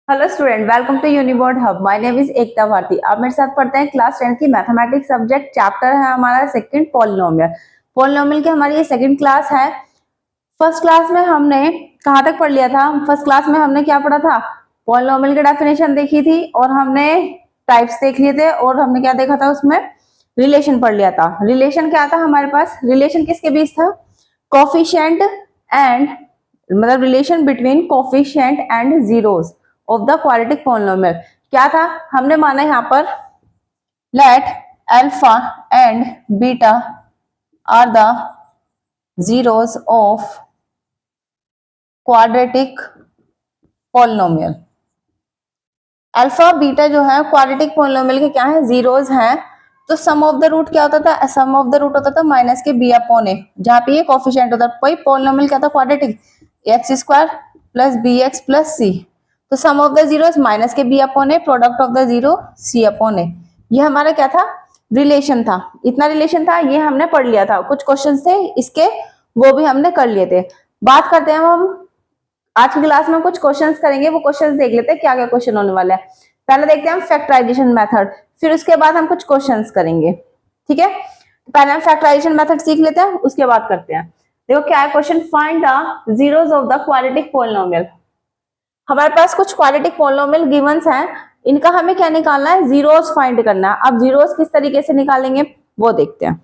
Hello student, welcome to Univerd hub. My name is Ekta Bharti. आप मेरे साथ पढ़ते हैं क्लास 10 की मैथमेटिक्स सब्जेक्ट। चैप्टर है हमारा सेकंड, पॉलिनोमियल। पॉलिनोमियल की हमारी ये सेकंड क्लास है। फर्स्ट क्लास में हमने कहाँ तक पढ़ लिया था? फर्स्ट क्लास में हमने क्या पढ़ा था? पॉलिनोमियल की डेफिनेशन देखी थी और हमने टाइप्स देख लिए थे और हमने क्या देखा था? उसमें रिलेशन पढ़ लिया था। रिलेशन क्या था हमारे पास? रिलेशन किसके बीच था? कोफिशिएंट एंड मतलब relation between coefficient and zeros of the quadratic polynomial. क्या था? हमने माना यहाँ पर let alpha and beta are the zeros of quadratic polynomial. Alpha beta जो है क्वाड्रेटिक पॉलिनोमियल के क्या है? जीरोस हैं। तो सम ऑफ द रूट क्या होता था? सम ऑफ द रूट होता था माइनस के बी अपॉन ए, जहां पे ये कोफिशिएंट होता है। पॉलिनोमियल क्या था? Quadratic, x square plus b x plus c. तो sum of the zeros minus के b upon a, product of the zero c upon a. ये हमारा क्या था? रिलेशन था। इतना रिलेशन था, ये हमने पढ़ लिया था। कुछ क्वेश्चन थे इसके, वो भी हमने कर लिए थे। बात करते हैं हम आज की क्लास में कुछ क्वेश्चंस करेंगे। वो क्वेश्चंस देख लेते हैं क्या क्या क्वेश्चन होने वाला है। पहले देखते हैं हम फैक्टराइजेशन मेथड, फिर उसके बाद हम कुछ क्वेश्चंस करेंगे। ठीक है, पहले हम फैक्टराइजेशन मेथड सीख लेते हैं, उसके बाद करते हैं। देखो क्या है question, find the zeros of the quadratic polynomial. हमारे पास कुछ क्वाड्रेटिक पॉलिनोमियल गिवंस हैं, इनका हमें क्या निकालना है? जीरोस फाइंड करना है। अब जीरोस किस तरीके से निकालेंगे वो देखते हैं।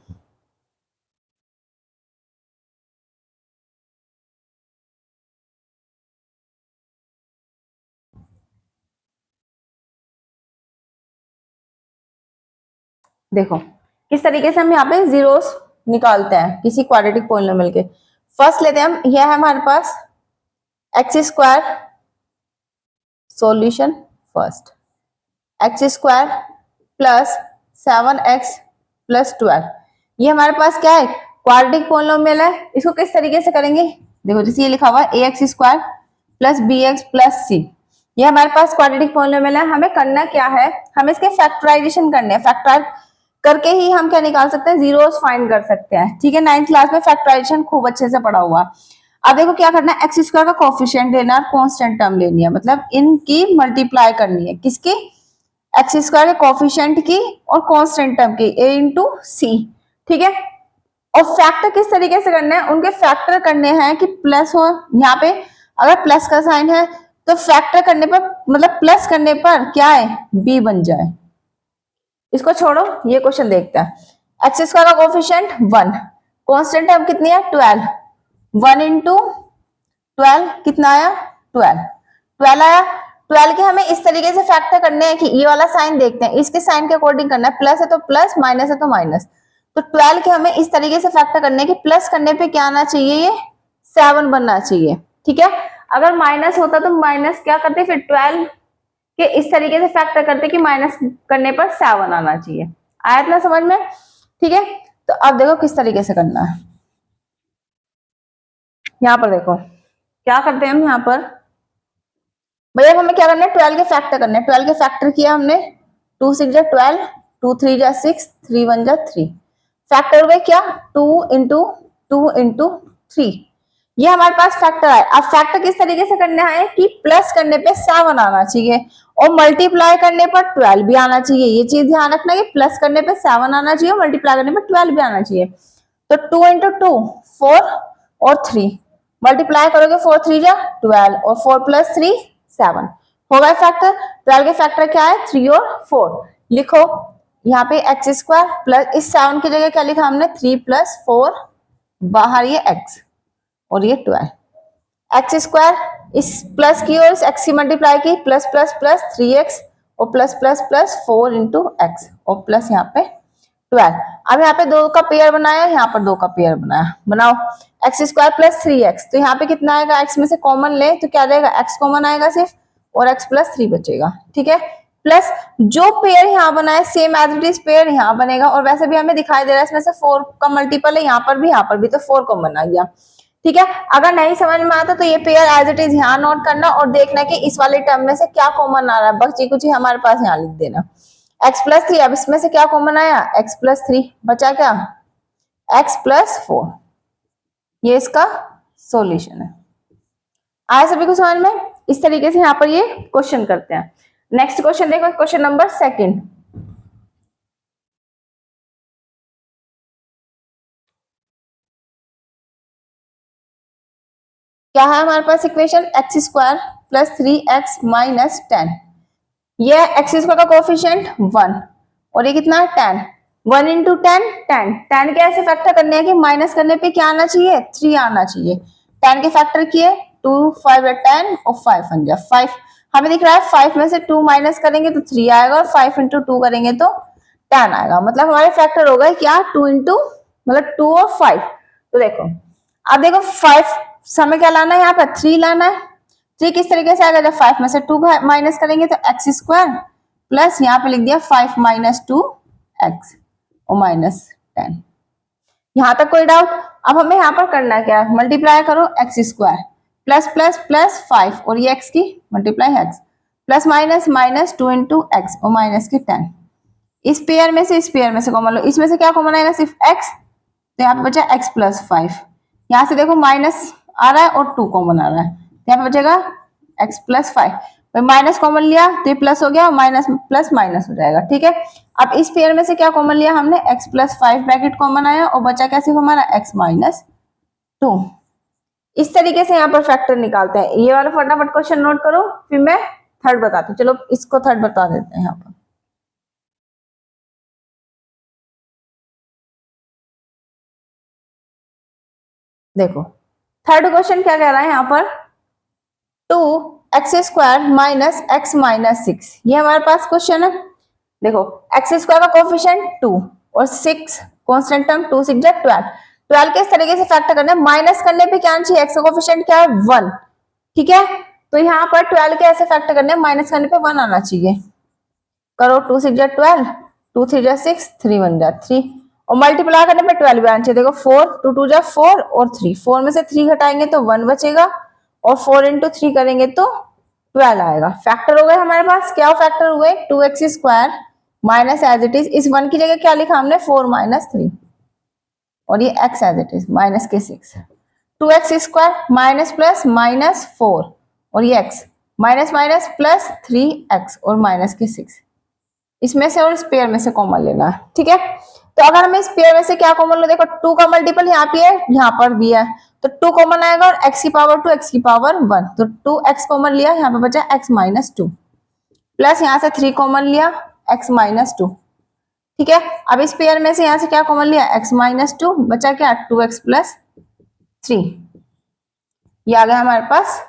देखो किस तरीके से हम यहाँ पे जीरोस निकालते हैं किसी क्वाड्रेटिक पॉलिनोमियल के। फर्स्ट लेते हैं हम, यह है हमारे पास x square, solution first, x square plus 7x plus 12। ये हमारे पास क्या है? क्वाड्रेटिक पॉलिनोमियल है। इसको किस तरीके से करेंगे? देखो जैसे ये लिखा हुआ है a x square plus b x plus c. ये हमारे पास क्वाड्रेटिक पॉलिनोमियल है। हमें करना क्या है? हमें इसके फैक्टराइजेशन करने हैं। फैक्टर करके ही हम क्या निकाल सकते हैं? जीरोस फाइंड कर सकते हैं। ठीक है, 9th क्लास में फैक्टराइजेशन खूब अच्छे से पढ़ा हुआ। अब देखो क्या करना है, एक्स स्क्वायर का कोफिशिएंट लेना है, कांस्टेंट टर्म लेनी है, मतलब इनकी मल्टीप्लाई करनी है। किसकी? एक्स स्क्वायर के कोफिशिएंट की और कांस्टेंट टर्म की, ए इंटू सी। ठीक है, और फैक्टर किस तरीके से करना है? उनके फैक्टर करने हैं कि प्लस हो, यहाँ पे अगर प्लस का साइन है तो फैक्टर करने पर मतलब प्लस करने पर क्या है? बी बन जाए। इसको छोड़ो, ये क्वेश्चन देखते हैं। एक्स स्क्वायर का कोफिशिएंट 1, कांस्टेंट टर्म कितनी है? 12, 1 इंटू 12 कितना आया? 12, 12 आया। 12 के हमें इस तरीके से फैक्टर करने हैं कि ये वाला साइन देखते हैं, इसके साइन के अकॉर्डिंग करना है। प्लस है तो प्लस, माइनस है तो माइनस। तो 12 के हमें इस तरीके से फैक्टर करने हैं कि प्लस करने पे क्या आना चाहिए? ये 7 बनना चाहिए। ठीक है, अगर माइनस होता तो माइनस क्या करते? फिर 12 के इस तरीके से फैक्टर करते कि माइनस करने पर 7 आना चाहिए। आया इतना समझ में? ठीक है, तो अब देखो किस तरीके से करना है। यहाँ पर देखो क्या करते हैं हम यहाँ पर। भैया हमें क्या करना है? 12 के फैक्टर करने हैं। 12 के फैक्टर किया हमने, 2 6 जा 12, 2 3 जा 6, 3 1 जा 3। फैक्टर हुए क्या? 2 इंटू 2 इंटू 3। ये हमारे पास फैक्टर है। अब फैक्टर किस तरीके से करना है कि प्लस करने पे 7 आना चाहिए और मल्टीप्लाई करने पर 12 भी आना चाहिए। ये चीज ध्यान रखना कि प्लस करने पे 7 आना चाहिए, मल्टीप्लाई करने पर 12 भी आना चाहिए। तो 2 इंटू 2 4 और 3 मल्टीप्लाई करोगे, 4 3 जा 12 और 4 प्लस 3 7 हो गया फैक्टर। 12 के फैक्टर क्या है? 3 और 4। लिखो यहाँ पे एक्स स्क्वायर प्लस, इस 7 की जगह क्या लिखा हमने? 3 प्लस 4, बाहर ये एक्स और ये 12। एक्स स्क्वायर इस प्लस की और इस एक्स की मल्टीप्लाई की, प्लस प्लस प्लस 3x और plus plus plus 4 into x और प्लस यहाँ पे 12। अब यहाँ पे 2 का पेयर बनाया, यहाँ पर 2 का पेयर बनाया। बनाओ एक्स स्क्वायर प्लस 3x, तो यहाँ पे कितना आएगा? एक्स में से कॉमन ले तो क्या रहेगा? एक्स कॉमन आएगा सिर्फ और एक्स प्लस 3 बचेगा। ठीक है, प्लस जो पेयर यहाँ बना है same as it is pair यहाँ बनेगा। और वैसे भी हमें दिखाई दे रहा है इसमें से 4 का मल्टीपल है, यहाँ पर भी तो 4 कॉमन आ गया। ठीक है, अगर नहीं समझ में आता तो ये पेयर एज इट इज यहाँ नोट करना और देखना कि इस वाले टर्म में से क्या कॉमन आ रहा है। बस कुछ ही हमारे पास यहाँ लिख देना। एक्स प्लस 3, अब इसमें से क्या कॉमन आया? एक्स प्लस 3 बचा क्या? X plus 4। ये इसका सॉल्यूशन है। आया सभी को समझ में? इस तरीके से यहाँ पर ये क्वेश्चन करते हैं। नेक्स्ट क्वेश्चन देखो, क्वेश्चन नंबर सेकंड। क्या है हमारे पास equation, x square plus 3x minus 10। ये एक्स स्क्वायर का कोफिशिएंट 1 और ये कितना है 10। 1 इंटू 10 10। 10 के ऐसे फैक्टर करने हैं कि माइनस करने पे क्या आना चाहिए, 3 आना चाहिए। 10 के फैक्टर किए 2 5 10 और 5 बन गया 5। हमें दिख रहा है 5 में से 2 माइनस करेंगे तो 3 आएगा और 5 इंटू 2 करेंगे तो 10 आएगा। मतलब हमारे फैक्टर हो गए क्या, 2 इंटू मतलब 2 और 5। तो देखो अब देखो 5 हमें क्या लाना है, यहाँ पर 3 लाना है। 3 किस तरीके से आएगा, जब 5 में से 2 माइनस करेंगे तो एक्स स्क्वायर प्लस यहाँ पे लिख दिया 5 माइनस 2 एक्स और माइनस 10। यहां तक कोई डाउट? अब हमें यहाँ पर करना क्या है, मल्टीप्लाई करो x square plus plus plus 5 और ये एक्स की multiply x plus minus minus 2 into x और माइनस की 10। इस पेयर में से इस पेयर में से कॉमन लो, इसमें से क्या कॉमन आएगा, सिर्फ एक्स। तो यहाँ पे बचा एक्स प्लस 5। यहाँ से देखो माइनस आ रहा है और 2 कॉमन आ रहा है, यहाँ पे बचेगा एक्स प्लस 5। माइनस कॉमन लिया तो ये प्लस हो गया और माइनस प्लस माइनस हो जाएगा, ठीक है। अब इस पेयर में से क्या कॉमन लिया हमने, एक्स प्लस 5 ब्रैकेट कॉमन आया और बचा क्या सिर्फ हमारा एक्स माइनस 2। इस तरीके से यहाँ पर फैक्टर निकालते हैं। ये वाला फटाफट क्वेश्चन नोट करो, फिर मैं थर्ड बताती हूँ। चलो इसको थर्ड बता देते हैं यहाँ पर। देखो थर्ड क्वेश्चन क्या कह रहा है यहाँ पर, 2x square minus x minus 6। ये हमारे पास क्वेश्चन है। देखो एक्स स्क्वायर का कोफिशिएंट 2 और 6 कांस्टेंट टर्म, 2 6 12। 12 के इस तरीके से फैक्टर करना है, माइनस करने पे क्या चाहिए, एक्स का कोफिशिएंट क्या है 1, ठीक है। तो यहाँ पर 12 के ऐसे फैक्टर करने, माइनस करने पे 1 आना चाहिए। करो 2 6 12, 2 3 6, 3 1 3 और मल्टीप्लाई करने पे 12 आना चाहिए। देखो 4 2 2 4 और 3, 4 में से 3 घटाएंगे तो 1 बचेगा और 4 इंटू 3 करेंगे तो 12 आएगा। फैक्टर हो गए हमारे पास, क्या फैक्टर हुए, 2x square minus as it is, इस 1 की जगह क्या लिखा हमने 4 माइनस 3 और ये x as it is minus के 6। 2x square minus plus minus 4 और ये x minus minus plus 3x और माइनस के 6। इसमें से और इस पेयर में से कॉमन लेना है, ठीक है। तो अगर हमें इस पेयर में से क्या कॉमन लो, देखो 2 का मल्टीपल यहाँ पे है, यहाँ पर भी है, तो 2 कॉमन आएगा और x की पावर 2 x की पावर 1, तो 2x कॉमन लिया, यहाँ पे बचा x माइनस 2 प्लस यहाँ से 3 कॉमन लिया x माइनस 2, ठीक है। अब इस पेयर में से यहाँ से क्या कॉमन लिया, x माइनस 2, बचा क्या 2x प्लस 3। ये आ गया हमारे पास,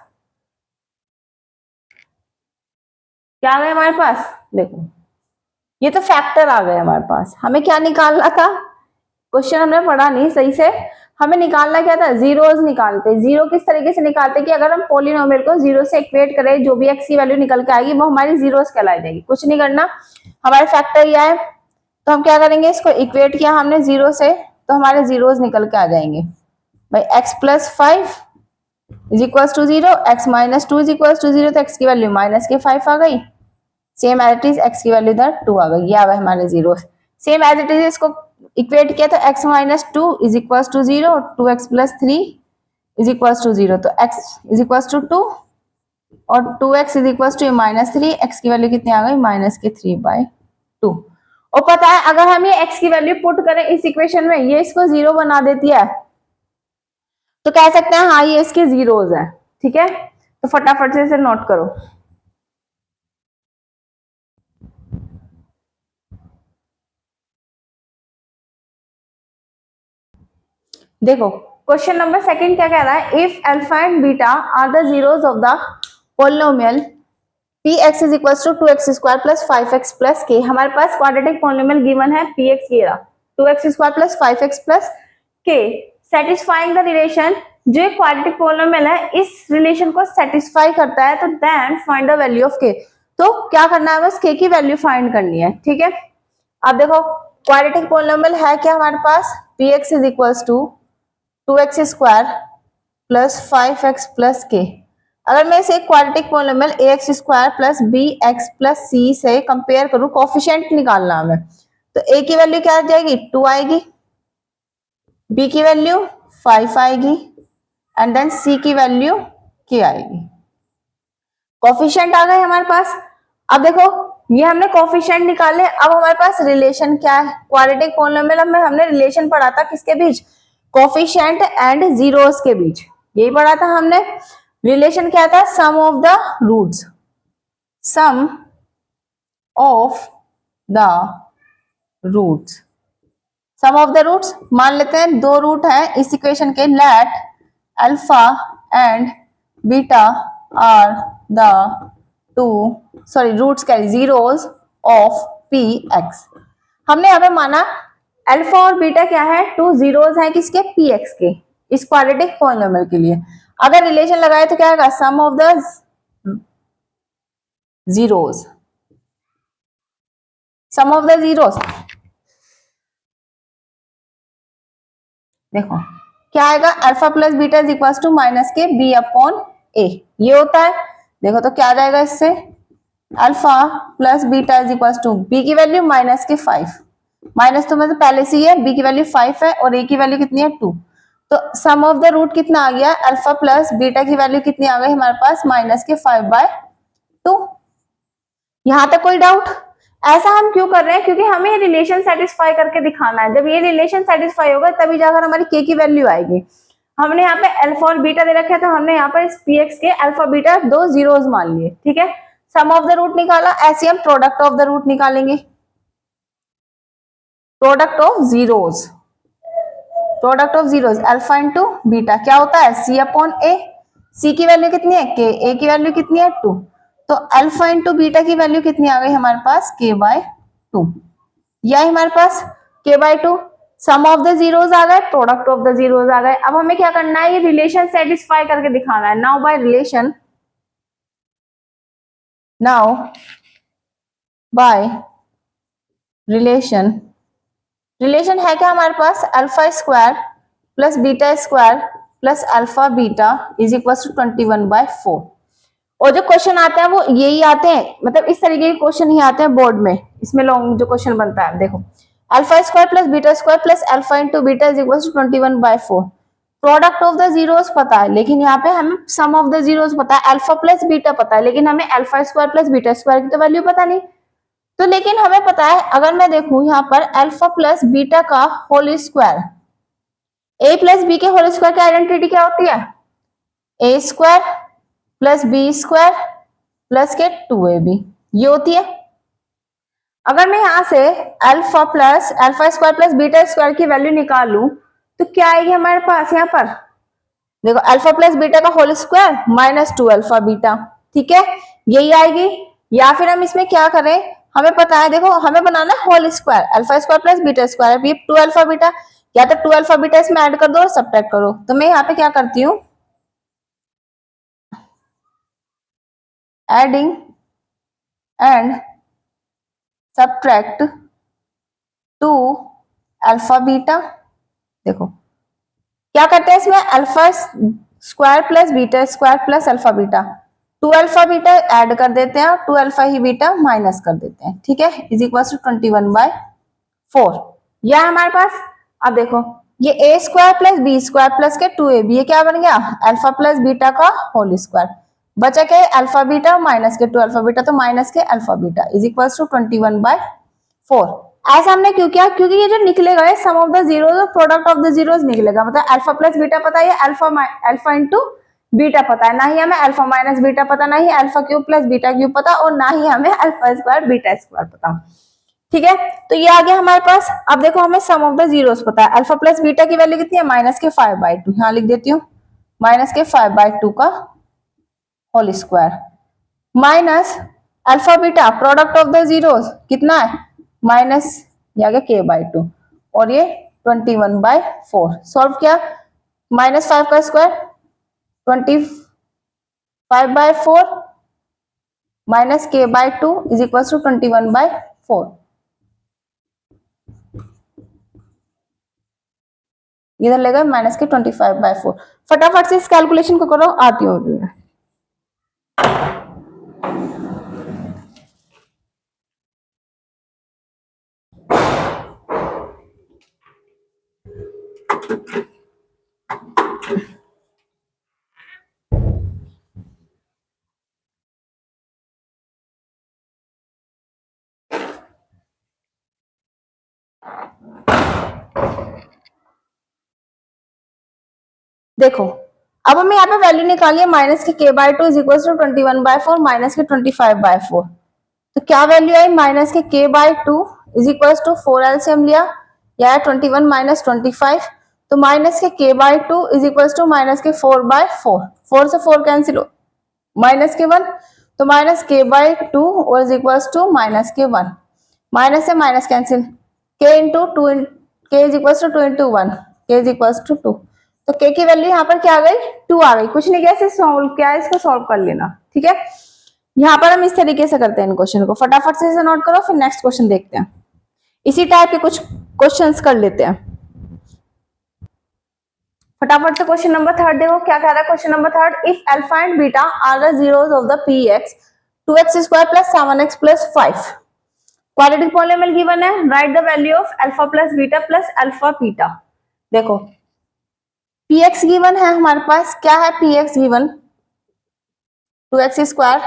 क्या आ गया हमारे पास, देखो ये तो फैक्टर आ गए हमारे पास। हमें क्या निकालना था, क्वेश्चन हमने पढ़ा नहीं सही से, हमें निकालना क्या था, जीरोस निकालते। जीरो किस तरीके से निकालते कि अगर हम पॉलिनोमियल को जीरो से इक्वेट करें, जो भी एक्स की वैल्यू निकल के आएगी वो हमारी जीरोस कहलाई जाएगी। कुछ नहीं करना, हमारे फैक्टर ये है तो हम क्या करेंगे, इसको इक्वेट किया हमने जीरो से तो हमारे जीरोस निकल के आ जाएंगे। भाई x plus 5 is equal to 0, x minus 2 is equal to 0, तो एक्स की वैल्यू माइनस के 5 आ गई। Same as it is x की वैल्यू इधर 2 आ गई, ये आ गए हमारे zero. Same as it is इसको इक्वेट किया तो x minus 2 is equal to 0, 2x plus 3 is equal to 0, तो x इज इक्वल टू 2 और 2x is equal to minus 3, x की वैल्यू कितनी आ गई, माइनस के 3/2। और पता है अगर हम ये x की वैल्यू पुट करें इस इक्वेशन में, ये इसको 0 बना देती है, तो कह सकते हैं हाँ ये इसके जीरोज है, ठीक है। तो फटाफट से इसे नोट करो। देखो क्वेश्चन नंबर सेकंड क्या कह रहा है, if alpha and beta are the zeros of the polynomial px is equal to 2x square plus 5x plus k। हमारे पास क्वाड्रेटिक पॉलिनोमियल गिवन है px, ये रहा 2x square plus 5x plus k, satisfying the relation. जो एक quadratic polynomial है इस relation को सेटिस्फाई करता है, तो then find the value of k। तो क्या करना है, बस k की वैल्यू फाइंड करनी है, ठीक है। अब देखो क्वाड्रेटिक पॉलिनोमियल है क्या हमारे पास, px is equal to 2x square plus 5x plus k। अगर मैं इसे quadratic polynomial ax square plus bx plus c से कंपेयर करूं, कोफिशिएंट निकालना हमें, तो a की वैल्यू क्या आ जाएगी 2 आएगी, b की वैल्यू 5 आएगी एंड देन c की वैल्यू k आएगी। कोफिशिएंट आ गए हमारे पास। अब देखो ये हमने कोफिशिएंट निकाले, अब हमारे पास रिलेशन क्या है, क्वाड्रेटिक पॉलिनोमियल में हमने रिलेशन पढ़ा था किसके बीच, कोफिशिएंट एंड जीरोस के बीच, यही पढ़ा था हमने। रिलेशन क्या था, sum of the roots, sum of the roots, sum of the roots, मान लेते हैं दो रूट है इस इक्वेशन के, let alpha and beta are the two sorry roots क्या, जीरोस ऑफ पी एक्स। हमने यहाँ पे माना अल्फा और बीटा क्या है, टू जीरोस है किसके, पी एक्स के, इस क्वाड्रेटिक पॉलिनोमियल के लिए। अगर रिलेशन लगाए तो क्या आएगा, sum of the zeros, sum of the zeros, देखो क्या आएगा, alpha plus beta is equal to minus के बी अपॉन ए, ये होता है। देखो तो क्या आ जाएगा इससे, alpha plus beta is equal to b की वैल्यू माइनस के 5, माइनस तो मतलब पहले से ही है, बी की वैल्यू 5 है और ए की वैल्यू कितनी है 2, तो सम ऑफ द रूट कितना आ गया, अल्फा प्लस बीटा की वैल्यू कितनी आ गई हमारे पास, माइनस के 5/2। यहां तक कोई डाउट? ऐसा हम क्यों कर रहे हैं, क्योंकि हमें ये रिलेशन सेटिस्फाई करके दिखाना है। जब ये रिलेशन सेटिस्फाई होगा तभी जाकर हमारी के की वैल्यू आएगी। हमने यहाँ पे अल्फा और बीटा दे रखा है, तो हमने यहाँ पर इस पी एक्स के अल्फा बीटा दो जीरोस मान लिए, ठीक है। सम ऑफ द रूट निकाला, ऐसे हम प्रोडक्ट ऑफ द रूट निकालेंगे, product of zeros, product of zeros alpha into beta क्या होता है, सी अपॉन ए, सी की वैल्यू कितनी है के, ए की वैल्यू कितनी है 2, तो अल्फा इंटू बीटा की वैल्यू कितनी आ गई हमारे पास, k/2, यह हमारे पास k/2। Sum of the zeros आ गए, प्रोडक्ट ऑफ द जीरोस आ गए। अब हमें क्या करना है, ये रिलेशन सेटिस्फाई करके दिखाना है। Now by relation, now by relation, relation है क्या हमारे पास, alpha square plus beta square plus alpha beta is equal to 21/4। और जो क्वेश्चन आते हैं वो यही आते हैं, मतलब इस तरीके के क्वेश्चन ही आते हैं बोर्ड में। इसमें लॉन्ग जो क्वेश्चन बनता है, देखो alpha square plus beta square plus alpha into beta is equal to 21/4। Product of the zeros पता है, लेकिन यहाँ पे हमें सम ऑफ द जीरोस पता है, अल्फा प्लस बीटा पता है, लेकिन हमें alpha square plus beta square की तो वैल्यू पता नहीं। तो लेकिन हमें पता है, अगर मैं देखूं यहाँ पर अल्फा प्लस बीटा का whole square, a plus b के होल स्क्वायर की आइडेंटिटी क्या होती है, a square plus b square plus के 2ab, ये होती है। अगर मैं यहां से alpha square plus beta square की वैल्यू निकालूं तो क्या आएगी हमारे पास, यहाँ पर देखो अल्फा प्लस बीटा का whole square minus 2 alpha beta, ठीक है, यही आएगी। या फिर हम इसमें क्या करें, हमें पता है, देखो हमें बनाना है whole square, alpha square plus beta square, ये 2 अल्फा बीटा, या तो 2 अल्फा बीटा इसमें ऐड कर दो और सब्ट्रैक्ट करो। तो मैं यहाँ पे क्या करती हूँ, adding and subtract 2 alpha beta. देखो क्या करते हैं इसमें, alpha square plus beta square plus alpha beta, 2 alpha beta add कर देते हैं और 2 अल्फा ही बीटा माइनस कर देते हैं, ठीक है, इज इक्वल टू 21/4, यह हमारे पास। अब देखो ये a square plus b square plus के 2ab, ये क्या बन गया, अल्फा प्लस बीटा का होल स्क्वायर, बचा के अल्फा बीटा माइनस के 2 अल्फा बीटा, तो माइनस के alpha beta is equal to 21/4। ऐसा हमने क्यों किया, क्योंकि ये जो निकलेगा ये सम ऑफ द जीरोस और प्रोडक्ट ऑफ द जीरोस निकलेगा, मतलब अल्फा प्लस बीटा पता है, अल्फा इंटू बीटा पता है, ना ही हमें अल्फा माइनस बीटा पता, ना ही alpha cube plus beta cube पता, और ना ही हमें अल्फा स्क्वायर बीटा स्क्वायर पता, ठीक है। तो ये आ गया हमारे पास। अब देखो हमें सम ऑफ द जीरोस पता है, अल्फा प्लस बीटा की वैल्यू कितनी है, माइनस के 5/2, यहाँ लिख देती हूँ माइनस के 5/2 का whole square minus alpha beta product of the zeros कितना है, माइनस ये आ गया k/2 और ये 21/4। सॉल्व किया, माइनस 5 का square 25/4 minus k/2 is equal to 21/4। इधर लेगा माइनस के 25/4। फटाफट से इस कैलकुलेशन को करो, आती हूँ। देखो अब हमें यहाँ पे वैल्यू निकालिए माइनस के k/2 is equal to 21/4 minus के 25/4। तो क्या वैल्यू आई माइनस के k/2 is equal to 4 LCM लिया या 21 माइनस 25। तो माइनस के k/2 is equal to minus के 4/4, 4 से 4 कैंसिल हो माइनस के 1, तो माइनस k/2 और इज इक्वल टू माइनस के 1, माइनस से minus cancel, k into two, k is equal to 2 into 1, k is equal to 2। तो k की वैल्यू यहाँ पर क्या आ गई 2 आ गई। कुछ नहीं किया, इसे सॉल्व किया, इसको सॉल्व कर लेना, ठीक है। यहाँ पर हम इस तरीके से करते हैं इन क्वेश्चन को, फटाफट से इसे नोट करो, फिर नेक्स्ट क्वेश्चन देखते हैं। इसी टाइप के कुछ क्वेश्चंस कर लेते हैं फटाफट से। क्वेश्चन नंबर 3 देखो क्या कह रहा है। Question number 3, if alpha and beta are the zeros of the px 2x² plus 7x plus 5 quadratic polynomial given है, right the value of alpha plus beta plus alpha beta. देखो px given है हमारे पास, क्या है px given 2x²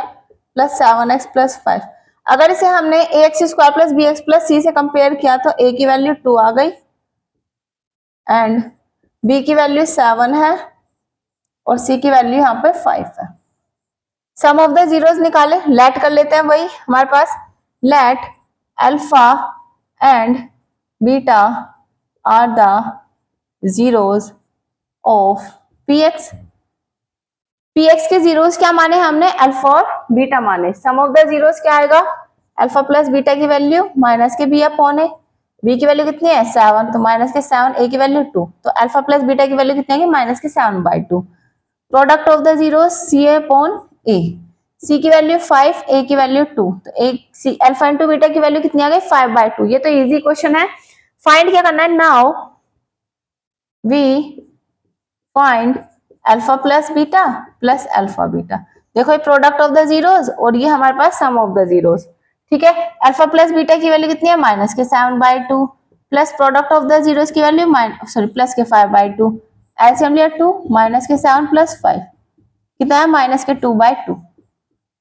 plus 7x plus 5। अगर इसे हमने ax² plus bx plus c से कंपेयर किया तो a की वैल्यू 2 आ गई एंड b की वैल्यू 7 है और c की वैल्यू यहाँ पे 5 है। सम ऑफ द जीरोस निकाले, लेट कर लेते हैं वही हमारे पास, let alpha and beta are the zeros of px। px के जीरोस क्या माने हमने, अल्फा और बीटा माने। सम ऑफ द जीरोस क्या आएगा, अल्फा प्लस बीटा की वैल्यू माइनस के b अपॉन ए, b की वैल्यू कितनी है 7, तो माइनस के 7, a की वैल्यू 2, तो अल्फा प्लस बीटा की वैल्यू कितनी आएगी माइनस के 7/2। Product of the zeros c upon a, c की वैल्यू 5, a की वैल्यू 2, तो a अल्फा इंटू बीटा की वैल्यू कितनी आ गई 5/2। ये तो इजी क्वेश्चन है। फाइंड क्या करना है, now we find alpha plus beta plus alpha beta. देखो ये प्रोडक्ट ऑफ द जीरोस और ये हमारे पास सम ऑफ द जीरोस, ठीक है। अल्फा प्लस बीटा की वैल्यू कितनी है माइनस के 7/2 plus product of the zeros की वैल्यू प्लस के 5/2, एलसीएम लिया 2, माइनस के 7 प्लस 5 कितना है माइनस के 2/2,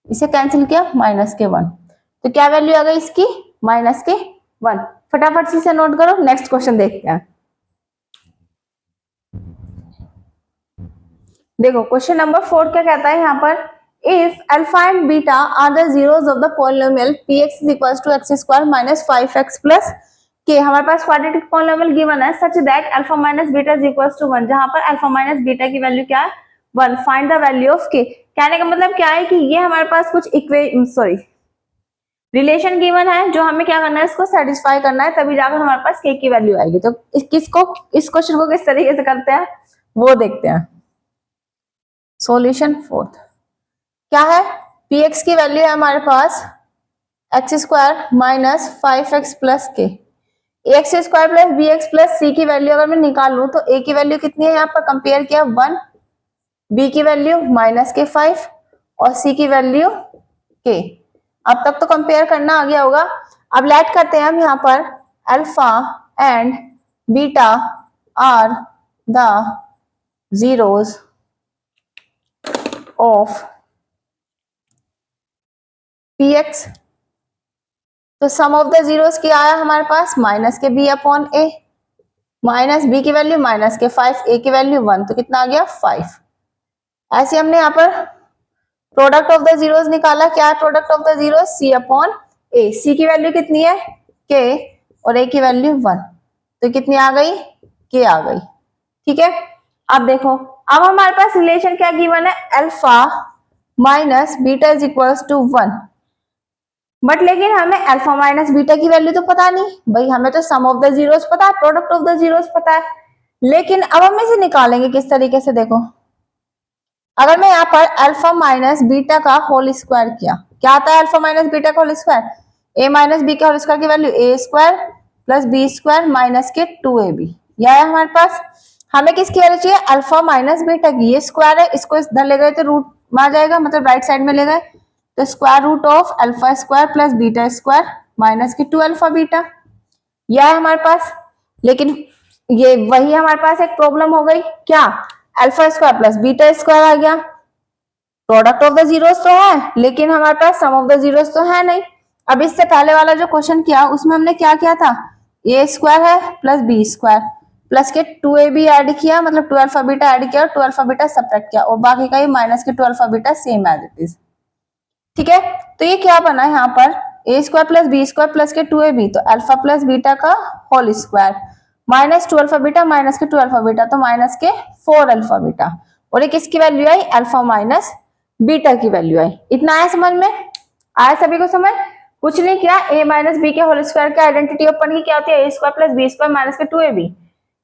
इसे कैंसिल किया माइनस के 1, तो क्या वैल्यू आ गई इसकी माइनस के 1। फटाफट से इसे नोट करो, नेक्स्ट क्वेश्चन देखते हैं। देखो क्वेश्चन नंबर 4 क्या कहता है यहाँ पर, if alpha and beta are the zeros of the polynomial px is equal to x² minus 5x plus k। हमारे पास क्वाड्रेटिक पॉलिनोमियल गिवन है such that alpha minus beta is equal to 1, जहां पर अल्फा माइनस बीटा की value क्या है 1। Find the value of k। कहने का मतलब क्या है कि ये हमारे पास कुछ रिलेशन गिवन है, जो हमें क्या करना है इसको सेटिस्फाई करना है, तभी जाकर हमारे पास k की वैल्यू आएगी। तो इस क्वेश्चन को किस तरीके से करते हैं वो देखते हैं। सॉल्यूशन 4 क्या है, px की वैल्यू है हमारे पास x² minus 5x plus k। ax² plus bx plus c की वैल्यू अगर मैं निकाल लूं तो a की वैल्यू कितनी है, यहाँ पर कंपेयर किया 1, b की वैल्यू माइनस के 5 और c की वैल्यू k। अब तक तो कंपेयर करना आ गया होगा। अब लेट करते हैं हम यहाँ पर alpha and beta are the zeros of px। तो सम ऑफ द जीरोस क्या आया हमारे पास माइनस के b upon a, minus b की वैल्यू माइनस के 5, a की वैल्यू 1, तो कितना आ गया 5। ऐसे हमने यहाँ पर प्रोडक्ट ऑफ द जीरोस निकाला, क्या है product of the zeros c upon a। c की वैल्यू कितनी है k और a की वैल्यू 1, तो कितनी आ गई k आ गई, ठीक है। अब देखो अब हमारे पास रिलेशन क्या गिवन है, alpha minus beta is equal to 1, but लेकिन हमें अल्फा माइनस बीटा की वैल्यू तो पता नहीं भाई, हमें तो सम ऑफ द जीरोस पता है, प्रोडक्ट ऑफ द जीरोस पता है। लेकिन अब हम इसे निकालेंगे किस तरीके से, देखो अगर मैं यहाँ पर अल्फा माइनस बीटा का होल स्क्वायर किया, क्या आता है अल्फा माइनस बीटा का whole square, a minus b के होल स्क्वायर की value a² plus b² minus के 2ab। यह है हमारे पास। हमें किसकी वैल्यू चाहिए, अल्फा माइनस बीटा की। ये स्क्वायर है, इसको इधर ले गए तो रूट में आ जाएगा, मतलब राइट साइड में ले गए तो square root of alpha square plus beta square minus की 2 अल्फा बीटा। यह है हमारे पास। लेकिन ये वही हमारे पास एक प्रॉब्लम हो गई, क्या alpha square plus beta square आ गया। प्रोडक्ट ऑफ द जीरोस तो है लेकिन हमारे पास सम ऑफ द जीरोस तो है नहीं। अब इससे पहले वाला जो क्वेश्चन किया उसमें हमने क्या किया था, a स्क्वायर है प्लस b स्क्वायर, प्लस के 2ab ऐड किया, मतलब 2 अल्फा बीटा ऐड किया और 2 अल्फा बीटा सब्ट्रैक्ट किया, और बाकी का ये माइनस के 2 alpha beta same as it is. ठीक है, तो ये क्या बना यहाँ पर a square plus b square plus के 2ab, तो अल्फा प्लस बीटा का whole square minus 2 alpha beta minus के 2 अल्फा बीटा, तो माइनस के 4 अल्फा बीटा, और ये किसकी वैल्यू आई, अल्फा माइनस बीटा की वैल्यू आई। इतना आया समझ में, आया सभी को समझ? कुछ नहीं किया, a माइनस बी के होल स्क्वायर की आइडेंटिटी ओपन की, क्या होती है a square plus b square minus के 2ab,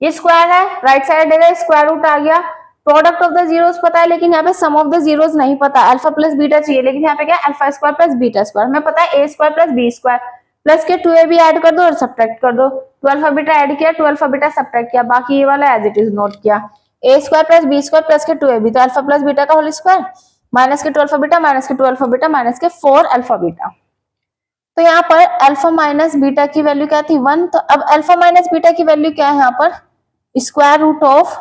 ये स्क्वायर है, राइट साइड देगा स्क्वायर रूट आ गया, प्रोडक्ट ऑफ द जीरोस पता है, लेकिन यहाँ पे सम ऑफ द जीरोस नहीं पता, अल्फा प्लस बीटा चाहिए, लेकिन यहाँ पे क्या alpha square plus beta square, हमें पता है a square plus b square plus के 2ab ऐड कर दो और सब्ट्रैक्ट कर दो, 2 अल्फा बीटा ऐड किया, 2 अल्फा बीटा सब्ट्रैक्ट किया, बाकी ये वाला एज इट इज नोट किया, a square plus b square plus के 2ab, तो अल्फा प्लस बीटा का होल स्क्वायर माइनस के 2 अल्फा बीटा माइनस के 2 अल्फा बीटा माइनस के 4 अल्फा बीटा। तो यहाँ पर अल्फा माइनस बीटा की वैल्यू क्या थी 1, तो अब अल्फा माइनस बीटा की वैल्यू क्या है यहाँ पर, square root of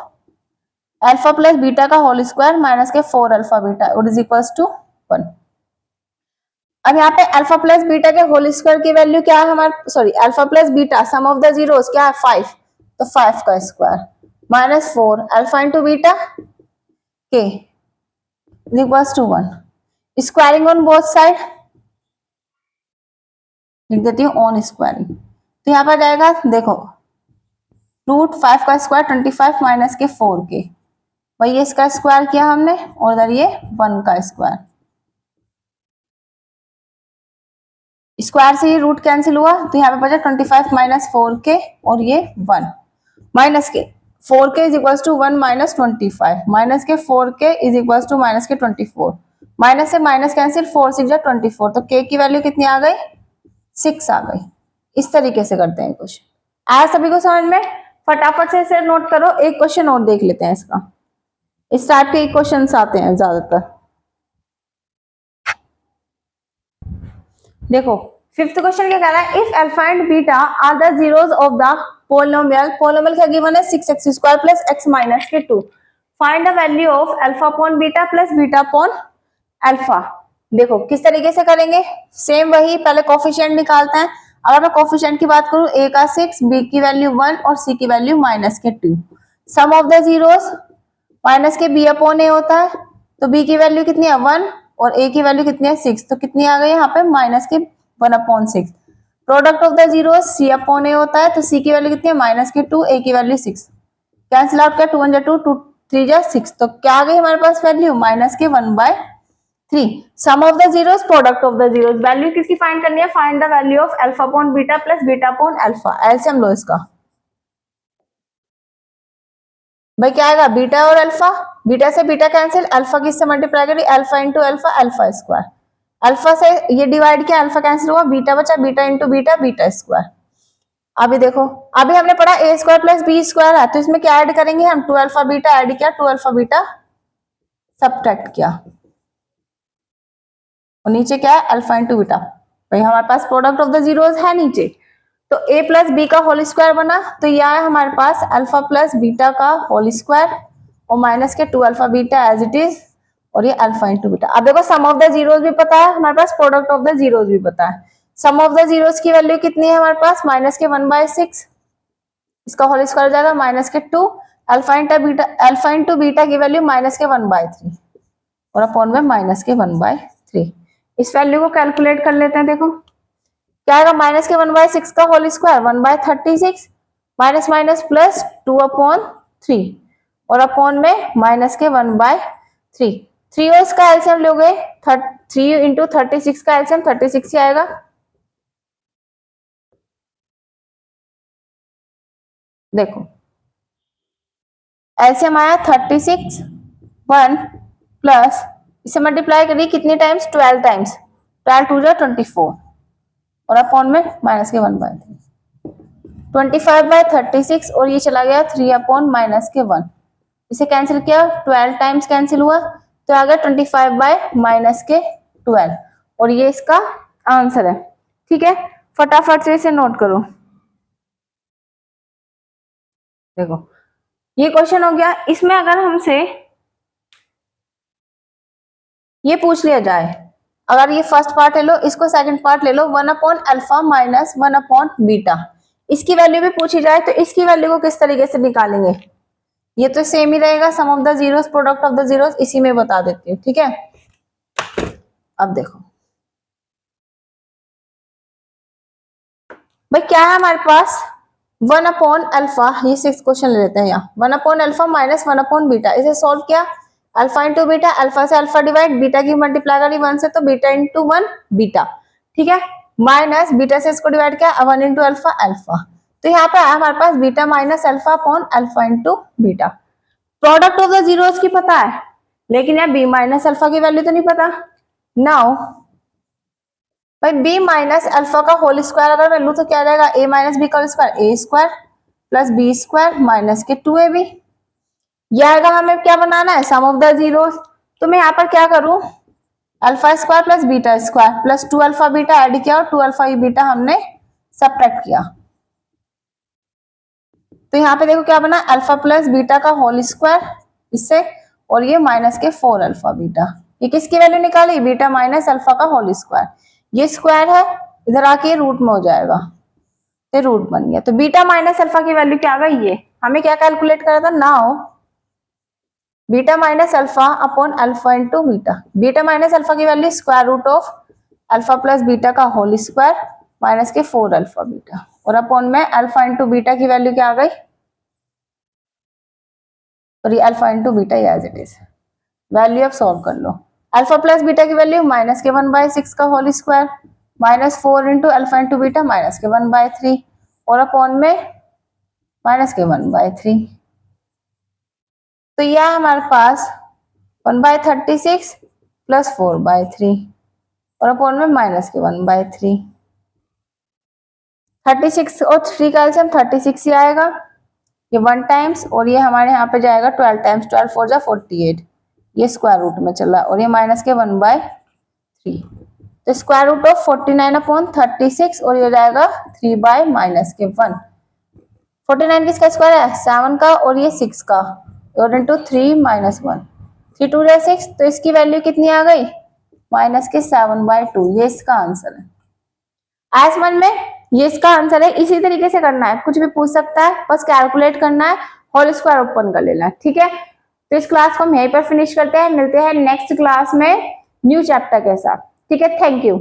alpha plus beta का होल स्क्वायर माइनस के 4 अल्फा बीटा और इज इक्वल्स टू 1। अब यहाँ पे अल्फा प्लस बीटा के होल स्क्वायर की वैल्यू क्या है हमारे, sorry alpha plus beta sum of the zeros क्या है 5, तो 5 का square minus 4 alpha into beta के is equals to 1, squaring on both side लिख देती हूँ ऑन स्क्वायरिंग, तो यहाँ पर जाएगा देखो रूट 5 का स्क्वायर 25 माइनस के 4 के, वही इसका स्क्वायर किया हमने और इधर ये 1 का स्क्वायर, स्क्वायर से ये रूट कैंसिल हुआ, तो यहाँ पे बचा 25 माइनस 4 के और ये 1 माइनस के 4 के is equals to 1 minus 25 minus के 4 के इज इक्वल्स टू माइनस के 24, माइनस से माइनस कैंसिल 4 6 24, तो के की वैल्यू कितनी आ गई 6 आ गई। इस तरीके से करते हैं क्वेश्चन, आया सभी को समझ में? फटाफट से इसे नोट करो, एक क्वेश्चन और देख लेते हैं इसका, इस टाइप के क्वेश्चन आते हैं ज्यादातर। देखो फिफ्थ क्वेश्चन क्या कह रहा है, if alpha and beta are the zeros of the polynomial, polynomial क्या गिवन है 6x square plus x minus के 2, find the value of alpha upon beta plus beta upon alpha. देखो किस तरीके से करेंगे, सेम वही, पहले कोफिशिएंट निकालते हैं। अगर मैं कोफिशिएंट की बात करूं a का 6, b की वैल्यू 1 और c की वैल्यू माइनस के 2, सम ऑफ द जीरोस माइनस के b अपॉन a होता है, तो b की वैल्यू कितनी है 1 और a की वैल्यू कितनी है 6, तो कितनी आ गई यहाँ पे माइनस के 1 upon 6, product of the zero c upon a होता है, तो c की वैल्यू कितनी है माइनस के 2, a की वैल्यू 6, कैंसिल आउट कर 2 1 2 2 3 6, तो क्या आ गई हमारे पास वैल्यू माइनस के 1/3। Sum of the zeros product of the zeros, value किसकी फाइंड करनी है, find the value of alpha upon beta plus beta upon alpha, LCM लो इसका। भाई क्या आएगा बीटा और अल्फा, बीटा से बीटा कैंसिल, अल्फा किससे मल्टीप्लाई करी alpha into alpha, alpha square, alpha से ये डिवाइड किया अल्फा कैंसिल हुआ, बीटा बचा, beta into beta beta square. अभी देखो अभी हमने पढ़ा ए स्क्वायर प्लस बी स्क्वायर है, तो इसमें क्या ऐड करेंगे हम 2 अल्फा बीटा ऐड किया, 2 अल्फा बीटा सब्ट्रैक्ट किया और नीचे क्या है अल्फा इंटू बीटा। भाई हमारे पास प्रोडक्ट ऑफ द जीरोस है नीचे, तो a प्लस बी का होल स्क्वायर बना, तो यह है हमारे पास अल्फा प्लस बीटा का होल स्क्वायर और माइनस के 2 alpha beta as it is, और ये अल्फा इंटू बीटा। अब देखो सम ऑफ द जीरोस भी पता है हमारे पास, प्रोडक्ट ऑफ द जीरोस भी पता है। सम ऑफ द जीरोस की वैल्यू कितनी है हमारे पास माइनस के 1/6, इसका होल स्क्वायर हो जाएगा माइनस के 2, अल्फा इंटू बीटा की वैल्यू माइनस के 1/3 और अपॉन में माइनस के 1/3। इस वैल्यू को कैलकुलेट कर लेते हैं। देखो क्या आएगा माइनस के 1/6 का whole square 1/36 minus minus plus 2/3 और अपॉन में माइनस के 1/3। 3 और इसका एलसीएम लोगे 3 इंटू 36 का एलसीएम 36 ही आएगा। देखो एलसीएम आया 36 1 प्लस इसे मल्टीप्लाई करिए कितनी टाइम्स 12 टाइम्स, 12 2 जा 24 और अपॉन में माइनस के 1/3, 25/36 और ये चला गया 3 अपॉन माइनस के 1, इसे कैंसिल किया 12 टाइम्स कैंसिल हुआ तो आ गया 25 बाय माइनस के 12 और ये इसका आंसर है। ठीक है फटाफट से इसे नोट करो। देखो ये क्वेश्चन हो गया, इसमें अगर हमसे ये पूछ लिया जाए, अगर ये फर्स्ट पार्ट ले लो इसको सेकंड पार्ट ले लो 1 upon alpha minus 1 upon beta, इसकी वैल्यू भी पूछी जाए तो इसकी वैल्यू को किस तरीके से निकालेंगे, ये तो सेम ही रहेगा, sum of the zeros product of the zeros, इसी में बता देती हूँ, ठीक है। अब देखो भाई क्या है हमारे पास, 1 अपॉन अल्फा, ये 6 क्वेश्चन ले लेते हैं यहाँ, 1 upon alpha minus 1 upon beta, इसे सॉल्व किया, अल्फा इंटू बीटा, अल्फा से अल्फा डिवाइड, बीटा की मल्टीप्लाई करी 1 से तो बीटा इंटू 1 बीटा, ठीक है, माइनस बीटा से इसको डिवाइड किया 1 इंटू अल्फा अल्फा, तो यहाँ पे आया हमारे पास beta minus alpha upon alpha into beta. Product of the zeros की पता है, लेकिन यार बी माइनस अल्फा की वैल्यू तो नहीं पता। नाउ भाई बी माइनस अल्फा का होल स्क्वायर अगर मैं लूं तो क्या रहेगा, ए माइनस बी का whole square, a square plus b square minus के 2ab, यह आएगा हमें क्या बनाना है, सम ऑफ द जीरोस, तो मैं यहाँ पर क्या करूं, alpha square plus beta square plus 2 alpha beta add किया और 2 अल्फा बीटा हमने सबट्रैक्ट किया, तो यहाँ पे देखो क्या बना, अल्फा प्लस बीटा का होल स्क्वायर इससे, और ये माइनस के 4 अल्फा बीटा, ये किसकी वैल्यू निकाली, बीटा माइनस अल्फा का होल स्क्वायर, ये स्क्वायर है इधर आके रूट में हो जाएगा, तो रूट बन गया, तो बीटा माइनस अल्फा की वैल्यू क्या आ गई, ये हमें क्या कैलकुलेट करा था, now beta minus alpha upon alpha into beta, beta minus alpha की value square root of alpha plus beta का होल स्क्वायर माइनस के 4 अल्फा बीटा, और अपॉन में अल्फा इंटू बीटा की वैल्यू क्या आ गई, और ये alpha into beta as it is, value अब सॉल्व कर लो, अल्फा प्लस बीटा की वैल्यू माइनस के 1/6 का whole square minus 4 into alpha into beta minus के 1/3 और अपॉन में माइनस के 1/3, तो यह हमारे पास 1/36 प्लस 4/3 और अपॉन में माइनस के 1/3, 36 और 3 का एलसीएम 36 ही आएगा, ये 1 टाइम्स और ये हमारे यहाँ पे जाएगा 12 टाइम्स, 12 4 जा 48, ये स्क्वायर रूट में चला और ये माइनस के 1/3, तो स्क्वायर रूट ऑफ 49 अपॉन 36 और ये जाएगा 3 बाय माइनस के 1, 49 किसका स्क्वायर है 7 का और ये 6 का, और इंटू 3 माइनस 1, 3 2 जा 6, तो इसकी वैल्यू कितनी आ गई माइनस के 7/2, ये इसका आंसर है। आया समझ में, ये इसका आंसर है, इसी तरीके से करना है, कुछ भी पूछ सकता है, बस कैलकुलेट करना है, होल स्क्वायर ओपन कर लेना है, ठीक है। तो इस क्लास को हम यहीं पर फिनिश करते हैं, मिलते हैं नेक्स्ट क्लास में न्यू चैप्टर के साथ, ठीक है, थैंक यू।